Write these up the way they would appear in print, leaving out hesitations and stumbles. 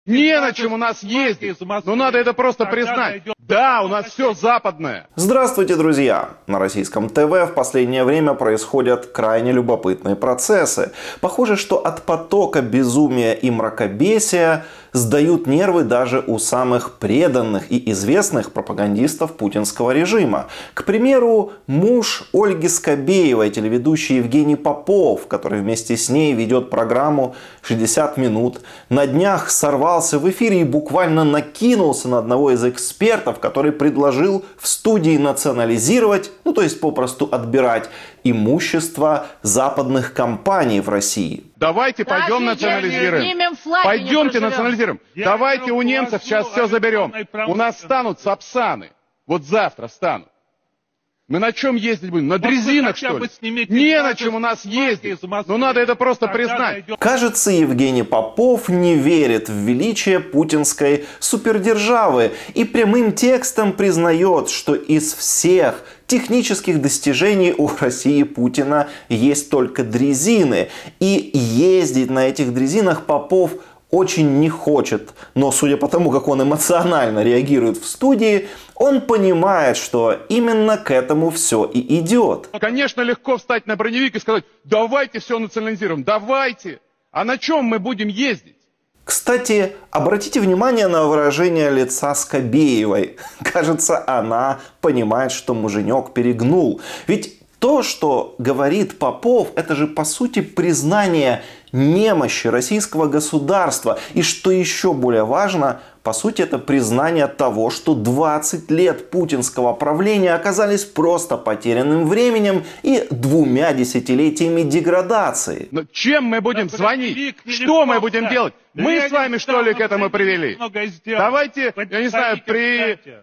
Не на чем у нас ездить. Но надо это просто признать. Да, у нас все западное. Здравствуйте, друзья! На российском ТВ в последнее время происходят крайне любопытные процессы. Похоже, что от потока безумия и мракобесия сдают нервы даже у самых преданных и известных пропагандистов путинского режима. К примеру, муж Ольги Скобеевой, телеведущий Евгений Попов, который вместе с ней ведет программу «60 минут», на днях сорвался в эфире и буквально накинулся на одного из экспертов, который предложил в студии национализировать, то есть попросту отбирать имущество западных компаний в России. Давайте пойдем национализируем. Пойдемте национализируем. Давайте у немцев сейчас все заберем. У нас станут сапсаны. Вот завтра станут. Мы на чем ездить будем? На дрезинах, что ли? Не на чем у нас ездить. Но надо это просто признать. Кажется, Евгений Попов не верит в величие путинской супердержавы и прямым текстом признает, что из всех технических достижений у России Путина есть только дрезины. И ездить на этих дрезинах Попов очень не хочет. Но судя по тому, как он эмоционально реагирует в студии, он понимает, что именно к этому все и идет. Конечно, легко встать на броневик и сказать: давайте все национализируем, давайте. А на чем мы будем ездить? Кстати, обратите внимание на выражение лица Скобеевой. Кажется, она понимает, что муженек перегнул. Ведь то, что говорит Попов, это же по сути признание немощи российского государства. И что еще более важно, по сути это признание того, что 20 лет путинского правления оказались просто потерянным временем и 2 десятилетиями деградации. Но чем мы будем звонить? Что мы будем делать? Мы с вами, что ли, к этому привели? Давайте, я не знаю,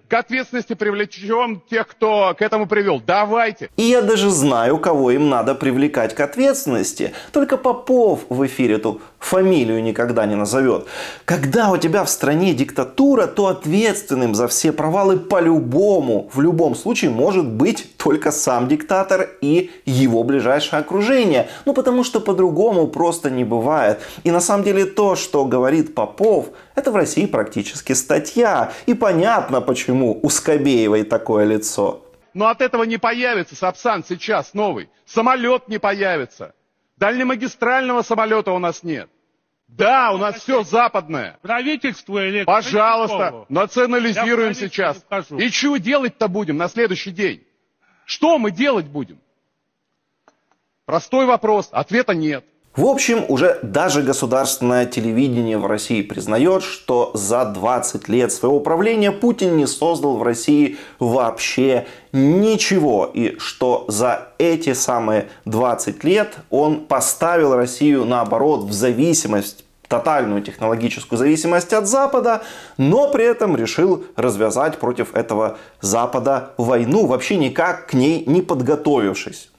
к ответственности привлечем тех, кто к этому привел. Давайте. И я даже знаю, кого им надо привлекать к ответственности. Только Попов в эфире эту фамилию никогда не назовет. Когда у тебя в стране диктатура, то ответственным за все провалы по-любому, в любом случае может быть только сам диктатор и его ближайшее окружение. Потому что по-другому просто не бывает. И на самом деле то, что говорит Попов, это в России практически статья. И понятно, почему у Скобеевой такое лицо. Но от этого не появится Сапсан сейчас новый. Самолет не появится. Дальнемагистрального самолета у нас нет. Да, у нас все западное. Правительство или... Пожалуйста, национализируем сейчас. И что делать-то будем на следующий день? Что мы делать будем? Простой вопрос, ответа нет. В общем, уже даже государственное телевидение в России признает, что за 20 лет своего правления Путин не создал в России вообще ничего. И что за эти самые 20 лет он поставил Россию, наоборот, в зависимость, тотальную технологическую зависимость от Запада, но при этом решил развязать против этого Запада войну, вообще никак к ней не подготовившись.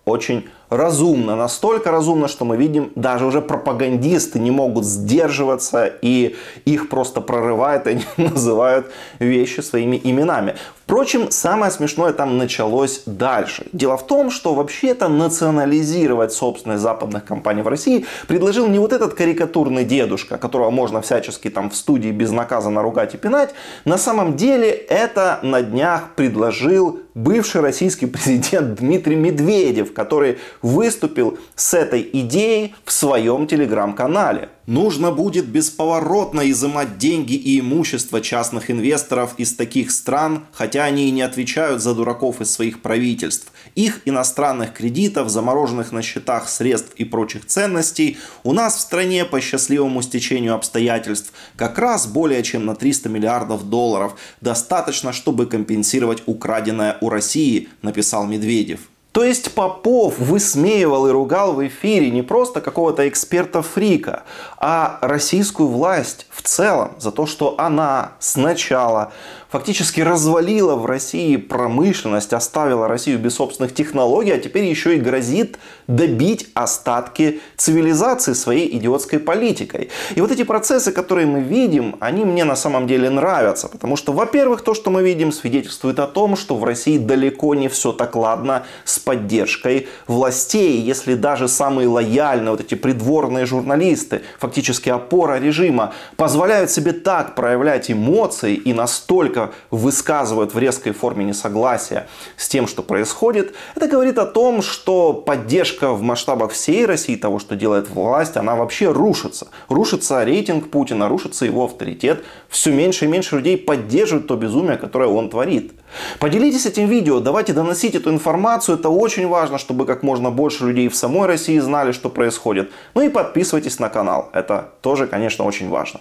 Очень разумно, настолько разумно, что мы видим, даже уже пропагандисты не могут сдерживаться и их просто прорывает, и они называют вещи своими именами. Впрочем, самое смешное там началось дальше. Дело в том, что вообще-то национализировать собственность западных компаний в России предложил не вот этот карикатурный дедушка, которого можно всячески там в студии безнаказанно ругать и пинать. На самом деле это на днях предложил бывший российский президент Дмитрий Медведев, который выступил с этой идеей в своем телеграм-канале. Нужно будет бесповоротно изымать деньги и имущество частных инвесторов из таких стран, хотя они и не отвечают за дураков из своих правительств. Их иностранных кредитов, замороженных на счетах средств и прочих ценностей у нас в стране по счастливому стечению обстоятельств как раз более чем на 300 миллиардов долларов. Достаточно, чтобы компенсировать украденное у России, написал Медведев. То есть Попов высмеивал и ругал в эфире не просто какого-то эксперта-фрика, а российскую власть в целом за то, что она сначала фактически развалила в России промышленность, оставила Россию без собственных технологий, а теперь еще и грозит добить остатки цивилизации своей идиотской политикой. И вот эти процессы, которые мы видим, они мне на самом деле нравятся. Потому что, во-первых, то, что мы видим, свидетельствует о том, что в России далеко не все так ладно с поддержкой властей, если даже самые лояльные, вот эти придворные журналисты, фактически опора режима, позволяют себе так проявлять эмоции и настолько высказывают в резкой форме несогласия с тем, что происходит, это говорит о том, что поддержка в масштабах всей России того, что делает власть, она вообще рушится. Рушится рейтинг Путина, рушится его авторитет. Все меньше и меньше людей поддерживают то безумие, которое он творит. Поделитесь этим видео, давайте доносить эту информацию. Это очень важно, чтобы как можно больше людей в самой России знали, что происходит. Ну и подписывайтесь на канал. Это тоже, конечно, очень важно.